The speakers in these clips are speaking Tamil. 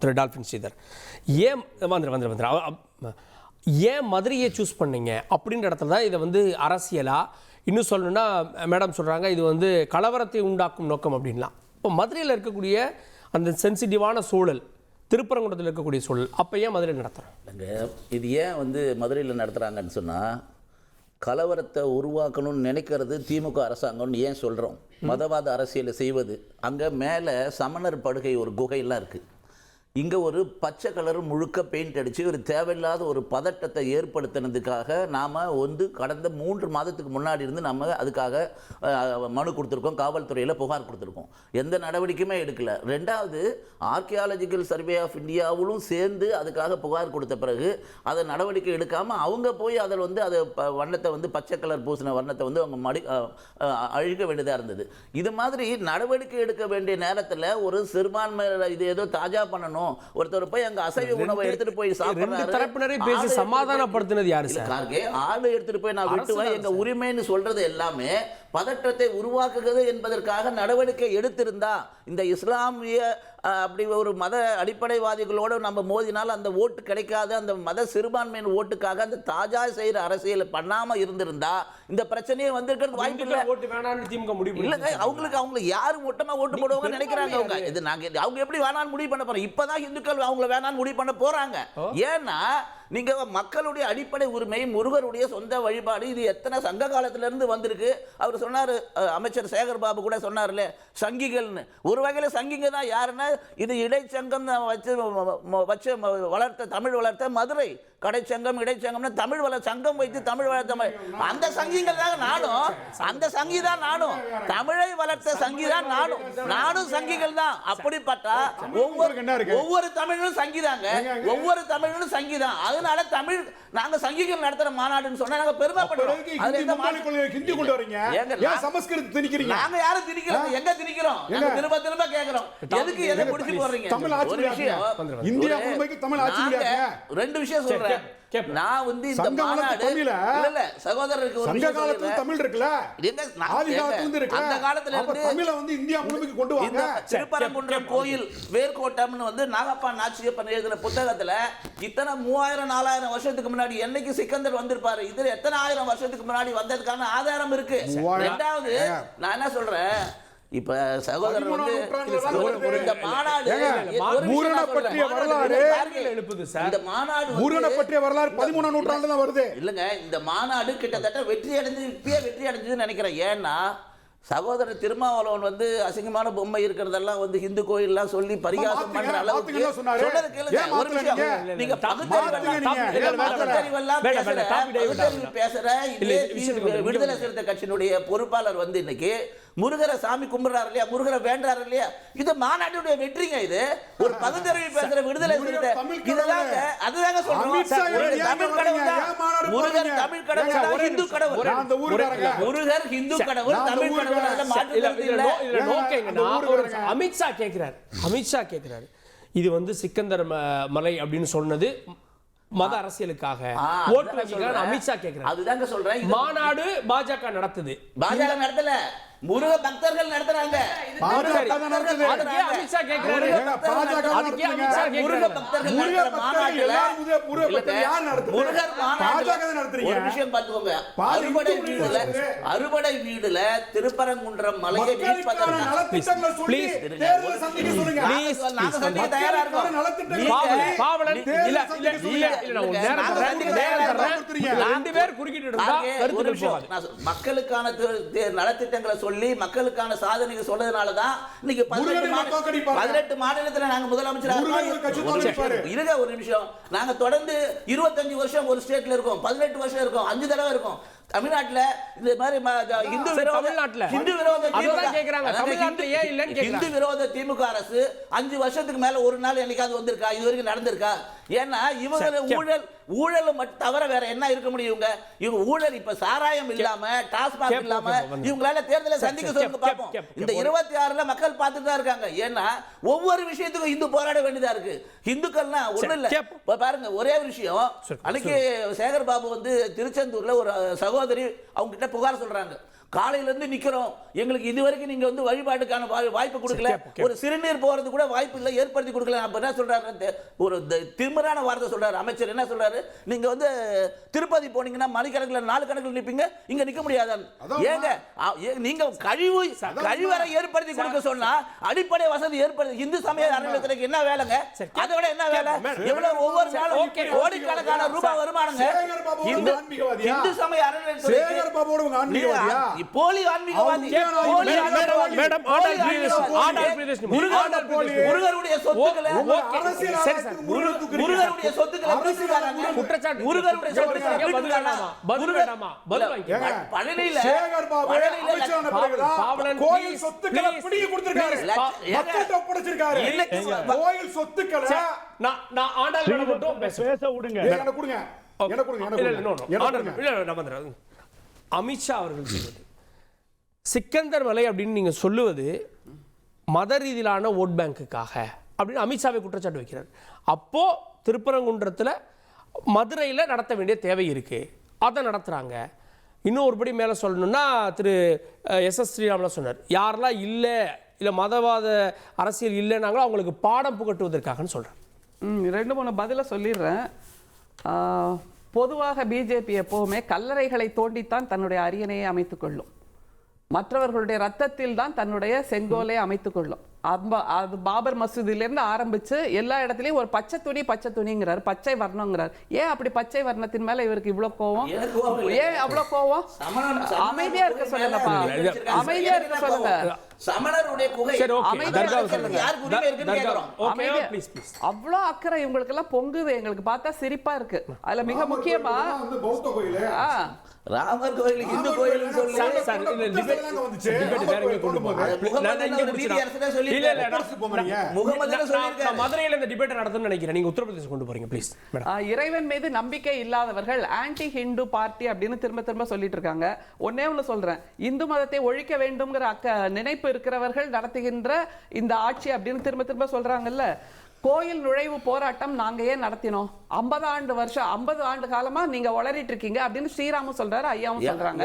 திரு டால்ஃபின் ஸ்ரீதர், ஏன் ஏன் மதுரையை சூஸ் பண்ணீங்க அப்படின்ற இடத்துல தான் இதை வந்து அரசியலா, இன்னும் சொல்லணும்னா மேடம் சொல்கிறாங்க இது வந்து கலவரத்தை உண்டாக்கும் நோக்கம் அப்படின்லாம். இப்போ மதுரையில் இருக்கக்கூடிய அந்த சென்சிட்டிவான சூழல், திருப்பரங்குன்றத்தில் இருக்கக்கூடிய சூழல், அப்போ ஏன் மதுரையில் நடத்துகிறோம்? இது ஏன் வந்து மதுரையில் நடத்துகிறாங்கன்னு சொன்னால், கலவரத்தை உருவாக்கணும்னு நினைக்கிறது திமுக அரசாங்கம்னு ஏன் சொல்கிறோம்? மதவாத அரசியலை செய்வது. அங்கே மேலே சமணர் படுகை ஒரு குகையெல்லாம் இருக்குது. இங்கே ஒரு பச்சை கலர் முழுக்க பெயிண்ட் அடித்து ஒரு தேவையில்லாத ஒரு பதட்டத்தை ஏற்படுத்தினதுக்காக நாம் வந்து கடந்த 3 மாதத்துக்கு முன்னாடி இருந்து நம்ம அதுக்காக மனு கொடுத்துருக்கோம், காவல்துறையில் புகார் கொடுத்துருக்கோம். எந்த நடவடிக்கையுமே எடுக்கலை. ரெண்டாவது, ஆர்கியாலஜிக்கல் சர்வே ஆஃப் இந்தியாவிலும் சேர்ந்து அதுக்காக புகார் கொடுத்த பிறகு அதை நடவடிக்கை எடுக்காமல் அவங்க போய் அதில் வந்து அதை வண்ணத்தை வந்து பச்சை கலர் பூசின வண்ணத்தை வந்து அவங்க அழிக்க வேண்டியதாக இருந்தது. இது மாதிரி நடவடிக்கை எடுக்க வேண்டிய நேரத்தில் ஒரு சிறுபான்மை இது ஏதோ தாஜா பண்ணணும், ஒருத்தர் போய் அங்க அசைவ உணவை எடுத்துட்டு போய் சாப்பிடுறாரு, தரப்பினரை பேசி சமாதானப்படுத்தினது யாரு சார்? ஆளு எடுத்துட்டு போய் நான் விட்டுவேன் எங்க உரிமைன்னு சொல்றது எல்லாமே பதற்றத்தை உருவாக்குகிறது என்பதற்காக நடவடிக்கை எடுத்திருந்தா, இந்த இஸ்லாமிய அப்படி ஒரு மத அடிப்படைவாதிகளோடு நம்ம மோதினால் அந்த ஓட்டு கிடைக்காது, அந்த மத சிறுபான்மையின் ஓட்டுக்காக அந்த தாஜா செய்யற அரசியல் பண்ணாம இருந்திருந்தா இந்த பிரச்சனையே வந்திருக்கிறது வாய்ப்பு இல்லை. இல்லைங்க, அவங்க யாரும் மொத்தமா ஓட்டு போடுவாங்க நினைக்கிறாங்க. அவங்க இது அவங்க எப்படி வேணான்னு முடிவு பண்ண போறாங்க? இப்பதான் இந்துக்கள் அவங்களை வேணான்னு முடிவு பண்ண போறாங்க. ஏன்னா நீங்க மக்களுடைய அடிப்படை உரிமை, முருகருடைய சொந்த வழிபாடு, இது எத்தனை சங்க காலத்துல இருந்து வந்திருக்கு. அவர் சொன்னாரு, அமைச்சர் சேகர் பாபு கூட சொன்னார்ல, சங்கிகள்னு. ஒரு வகையில சங்கிங்க தான். யாருன்னா இது இடைச்சங்கம் வச்சு வளர்த்த, தமிழ் வளர்த்த மதுரை கடைச்சங்கம், இடைச்சங்கம்னு தமிழ் சங்கம் வைத்து தமிழ் வளர்த்த அந்த சங்கிகள் தான் நானும். அந்த சங்கி தான் நானும். தமிழை வளர்த்த சங்கி தான் நானும். நானும் சங்கிகள் தான். அப்படிப்பட்ட ஒவ்வொரு தமிழும் சங்கிதாங்க. ஒவ்வொரு தமிழும் சங்கிதான். அதனால தமிழ் நாங்க சங்கிகள் நடத்துற மாநாடுன்னு சொன்னா நாங்க பெருமைப்படுறோம். ஹிந்தி கொண்டு வரீங்க, ஏன் சமஸ்கிருதம் திணிக்கிறீங்க? நாங்க யாரும் திணிக்கிறோம்? எங்க திணிக்கிறோம்? திரும்ப திரும்ப கேக்குறோம், எதுக்கு எதை முடிச்சு போறீங்க? தமிழ் ஆட்சி, இந்தியா முழுமைக்கு தமிழ் ஆட்சி இல்லையா? ரெண்டு விஷயம் சொல்றேன். நான் வந்து இந்த மாநாடு இல்ல சகோதரருக்கு ஒரு சங்க காலத்துல தமிழ் இருக்குல, ஆதி காலத்துல இருந்து இருக்கு. அந்த காலத்துல இருந்து தமிழ வந்து இந்தியா முழுமைக்கு கொண்டு வாங்க. திருப்பரங்குன்றம் கோயில் வேர்கோட்டம்னு வந்து நாகப்பா நாச்சியப்பன் எழுதின புத்தகத்துல இத்தனை 3000-4000 வருஷத்துக்கு முன்னாடி என்னைக்கு சிக்கந்தர் வந்திருப்பாரு, இதுல எத்தனை ஆயிரம் வருஷத்துக்கு முன்னாடி வந்ததுக்கான ஆதாரம் இருக்கு. ரெண்டாவது நான் என்ன சொல்றேன், இப்ப சகோதரர் வந்து இந்த மாநாடு பற்றிய வரலாறு, இந்த மாநாடு பற்றிய வரலாறு 13ஆம் நூற்றாண்டுல தான் வருது. இல்லங்க, இந்த மாநாடு கிட்டத்தட்ட வெற்றி அடைஞ்சதுன்னு நினைக்கிறேன். ஏன்னா சகோதரர் திருமாவளவன் வந்து அசிங்கமான பொம்மை இருக்கிறதெல்லாம் வந்து இந்து கோயில்லாம் சொல்லி பரிகாசம் பண்ற அளவுக்கு சொல்றது கேளுங்க. ஒரு விஷயம், நீங்க பேசுற விடுதலை சிறுத்தை கட்சியினுடைய பொறுப்பாளர் வந்து இன்னைக்கு முருகரை சாமி கும்பிடுறாரு இல்லையா, முருகரை வேண்டாரு இல்லையா, இது மாநாட்டுடைய வெற்றிங்க. இது ஒரு பகுத்தறிவு பேசுற விடுதலை சிறுத்தை இதெல்லாம் அதுதாங்க சொல்றோம். தமிழ் கடவுள் தான் முருகர், தமிழ் கடவுள் தான் இந்து கடவுள். முருகர் இந்து கடவுள், தமிழ் கடவுள். அமித்ஷா கேட்கிறார், இது வந்து சிக்கந்தர் மலை அப்படின்னு சொன்னது மத அரசியலுக்காக ஓட்டு வங்கிக்காக அமித்ஷா கேட்கிறார். அதுதாங்க சொல்றேன். மாநாடு பாஜக நடத்துது, பாஜக நடத்தல, முருக பக்தர்கள் நடத்துறாங்க. அமித்ஷா கேட்கிறாரு, முருக பக்தர்கள் நடத்துற மாநாட்டுல முருகர் மாநாடு ஒரு விஷயம் பார்த்துக்கோங்க. அறுபடை வீடுல திருப்பரங்குன்றம் மலையை தயாரா இருக்கோம். மக்களுக்கான நலத்திட்டங்களை சொல்லி மக்களுக்கான சாதனைகள் சொல்றதுனால தான் இன்னைக்கு 18 மாநிலத்தில் நாங்க முதலமைச்சர் இருக்க. ஒரு நிமிஷம், நாங்க தொடர்ந்து 25 வருஷம் ஒரு ஸ்டேட்ல இருக்கோம், 18 வருஷம் இருக்கும், 5 தடவை இருக்கும். தமிழ்நாட்டுல இந்த மாதிரி இந்து விரோத திமுக அரசு 5 வருஷத்துக்கு மேல ஒரு நாள் என்னைக்காவது வந்திருக்கா? இது வரைக்கும் நடந்திருக்கா? ஏன்னா இவங்க ஊழல் மட்டும் தவிர வேற என்ன இருக்க முடியும்? இவங்க ஊழல் இப்ப சாராயம் இல்லாம, டாஸ்மாக் இல்லாம இவங்களால தேர்தலை சந்திக்க சொல்லுங்க பாப்போம். இந்த 26ல மக்கள் பார்த்துட்டு தான் இருக்காங்க. ஏன்னா ஒவ்வொரு விஷயத்துக்கும் இந்து போராட வேண்டியதா இருக்கு. இந்துக்கள்னா ஒண்ணு இல்ல. பாருங்க, ஒரே ஒரு விஷயம், அன்னைக்கு சேகர் பாபு வந்து திருச்செந்தூர்ல ஒரு சகோதரி அவங்க கிட்ட புகார் சொல்றாங்க, காலையில இருந்து நிக்கிறோம். எங்களுக்கு இதுவரைக்கும் நீங்க வந்து வழிபாட்டுக்கான வாய்ப்பு கொடுக்கல. ஒரு சிறுநீர் போறது கூட வாய்ப்பு இல்லை, ஏற்படுத்தி கொடுக்கல. அப்ப என்ன சொல்றாரு, ஒரு திமிரான வார்த்தை சொல்றாரு அமைச்சர். என்ன சொல்றாரு, நீங்க வந்து திருப்பதி போனீங்கன்னா மணிக்கணக்கில் 4 கணக்கில் நிப்பீங்க, இங்க நிக்க முடியாதான்? ஏங்க நீங்க கழிவறை ஏற்படுத்தி கொடுக்க சொன்னா அடிப்படை வசதி ஏற்படுத்தி இந்து சமய அறநிலையத்துறைக்கு என்ன வேலைங்க? அதை விட என்ன வேலை? எவ்வளவு ஒவ்வொரு நாளும் கோடிக்கணக்கான ரூபாய் வருமானங்க இந்து சமய அறநிலையத்துறைக்கு. போலி ஆன்மீகவாதி, முருகருடைய சொத்துக்களை முருகருடைய சொத்துக்களை பழனியில கோயில் சொத்துக்களை பிடிங்கி கொடுத்திருக்காரு, மக்கள்கிட்ட ஒப்படைச்சிருக்காரு. கோயில் சொத்துக்களை நான் ஆண்டாள் மட்டும் பேச விடுங்க. எனக்கு கொடுங்க, எனக்கு கொடுங்க. அமித்ஷா அவர்கள் சொல்வது சிக்கந்தர் மலை அப்படின்னு நீங்க சொல்லுவது மத ரீதியிலான ஓட் பேங்குக்காக அப்படின்னு அமித்ஷாவை குற்றச்சாட்டு வைக்கிறார். அப்போ திருப்பரங்குன்றத்தில் மதுரையில் நடத்த வேண்டிய தேவை இருக்கு, அதை நடத்துறாங்க. இன்னும் ஒருபடி மேலே சொல்லணும்னா திரு எஸ்.எஸ். ஸ்ரீராமன் சொன்னார், யாரெல்லாம் இல்லை மதவாத அரசியல் இல்லைன்னாங்களோ அவங்களுக்கு பாடம் புகட்டுவதற்காகன்னு சொல்கிறேன். 2-3 பதில சொல்லிடுறேன். பொதுவாக பிஜேபி எப்போவுமே கல்லறைகளை தோண்டித்தான் தன்னுடைய அரியணையை அமைத்துக் கொள்ளும், மற்றவர்களுடைய ரத்தத்தில் தான் தன்னுடைய செங்கோலை அமைத்துக் கொள்ளும். அது பாபர் மசூதியிலிருந்து ஆரம்பிச்சு எல்லா இடத்துலையும் ஒரு பச்சை துணிங்கிறார், பச்சை வர்ணங்கிறார். ஏன் அப்படி பச்சை வர்ணத்தின் மேல இவருக்கு இவ்வளவு கோவம்? ஏன் அவ்வளவு கோவம்? அமைதியா இருக்க சொல்லுங்கப்பா, அமைதியா இருக்க சொல்லுங்க. அவ்வளவு அக்கறை இவங்களுக்கு எல்லாம் பொங்குது, எங்களுக்கு பார்த்தா சிரிப்பா இருக்கு. அதுல மிக முக்கியமா ராமர் கோயில் இந்து கோயில் மதுரையில் இந்த டிபேட் நடத்தும் நினைக்கிறேன். நீங்க உத்தரப்பிரதேசம் கொண்டு போறீங்க ப்ளீஸ். இறைவன் மீது நம்பிக்கை இல்லாதவர்கள் ஆன்டி ஹிந்து பார்ட்டி அப்படின்னு திரும்ப சொல்லிட்டு இருக்காங்க. ஒன்னே ஒண்ணு சொல்றேன், இந்து மதத்தை ஒழிக்க வேண்டும்ங்கிற நினைப்பு இருக்கிறவர்கள் நடத்துகின்ற இந்த ஆட்சி அப்படின்னு திரும்ப சொல்றாங்கல்ல. கோயில் நுழைவு போராட்டம் நாங்க ஏன் நடத்தினோம்? 50 ஆண்டு காலமா நீங்க உளறிட்டு இருக்கீங்க அப்படின்னு ஸ்ரீராமும் சொல்றாரு, ஐயாவும் சொல்றாங்க.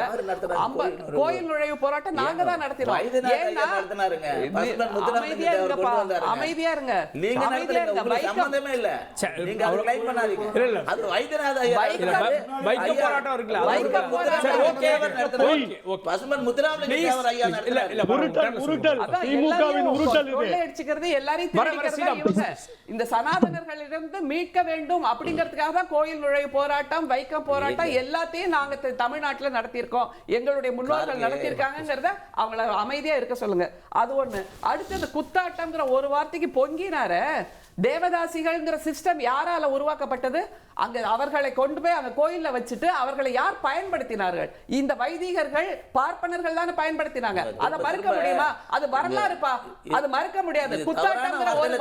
கோயில் நுழைவு போராட்டம் நாங்க தான் நடத்தினோம். அமைதியா இருங்க. எல்லாரையும் இந்த சனாதனர்களிடமிருந்து மீட்க வேண்டும் அப்படிங்கிறதுக்காக தான் கோயில் நுழைவு போராட்டம், வைக்கம் போராட்டம் எல்லாத்தையும் நாங்க தமிழ்நாட்டில் நடத்தியிருக்கோம், எங்களுடைய முன்னோர்கள் நடத்தியிருக்காங்கிறத அவங்கள அமைதியா இருக்க சொல்லுங்க. அது ஒண்ணு. அடுத்தது குத்தாட்டம்ங்கிற ஒரு வார்த்தைக்கு பொங்கினார. தேவதாசிகள்ங்கிற சிஸ்டம் யாரால உருவாக்கப்பட்டது? அங்க அவர்களை கொண்டு போய் அந்த கோயில்ல வச்சுட்டு அவர்களை யார் பயன்படுத்தினார்கள்? இந்த வைதிகர்கள் பார்ப்பனர்கள் தானே பயன்படுத்தினாங்க. அதை மறுக்க முடியுமா? அது வரலாறுப்பா, அது மறுக்க முடியாது. குத்தாட்டம்ங்கிற ஒரு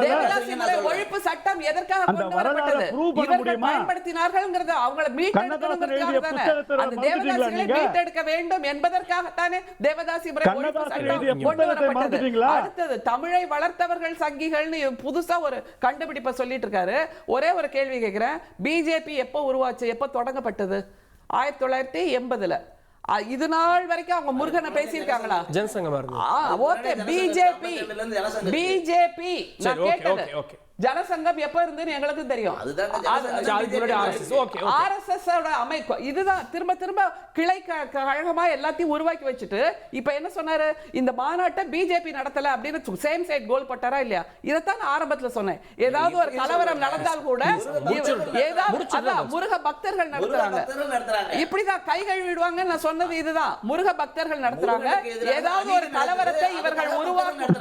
தேவதாசிகளை ஒழிப்பு சட்டம் எதற்காக கொண்டு வரப்பட்டது? இவர்கள் பயன்படுத்தினார்கள் அவங்களை மீட்டெடுக்கணுங்கிறதுக்காக தானே. அந்த தேவதாசிகளை மீட்டெடுக்க வேண்டும் என்பதற்காகத்தானே தேவதாசி முறை ஒழிப்பு சட்டம் கொண்டு வரப்பட்டது. அடுத்தது தமிழை வளர்த்தவர்கள் சங்கிகள்னு புதுசா ஒரு கண்டுபிடிப்பை சொல்லிட்டு இருக்காரு. ஒரே ஒரு கேள்வி கேட்கிறேன், பிஜேபி எப்போ உருவாச்சு, எப்போ தொடங்கப்பட்டது? 1980ல. இது நாள் வரைக்கும் அவங்க முருகனை பேசியிருக்காங்களா? பிஜேபி நான் கேட்டது ஜனசங்கம் எப்ப இருந்துன்னு எங்களுக்கு தெரியும். ஆர்எஸ்எஸ் அமைப்பு இதுதான் திரும்ப கிளை கழகமா எல்லாத்தையும் உருவாக்கி வச்சுட்டு இப்ப என்ன சொன்னாரு, இந்த மாநாட்டை பிஜேபி நடத்தல அப்படின்னு சேம் சைட் கோல் போட்டாரா இல்லையா? இதைத்தான் ஆரம்பத்துல சொன்னேன். ஏதாவது ஒரு கலவரம் நடந்தால் கூட ஏதாவது முருக பக்தர்கள் நடத்துறாங்க, இப்படிதான் கை கழுவிடுவாங்க. நான் சொன்னது இதுதான், முருக பக்தர்கள் நடத்துறாங்க. ஏதாவது ஒரு கலவரத்தை இவர்கள் உருவாக்க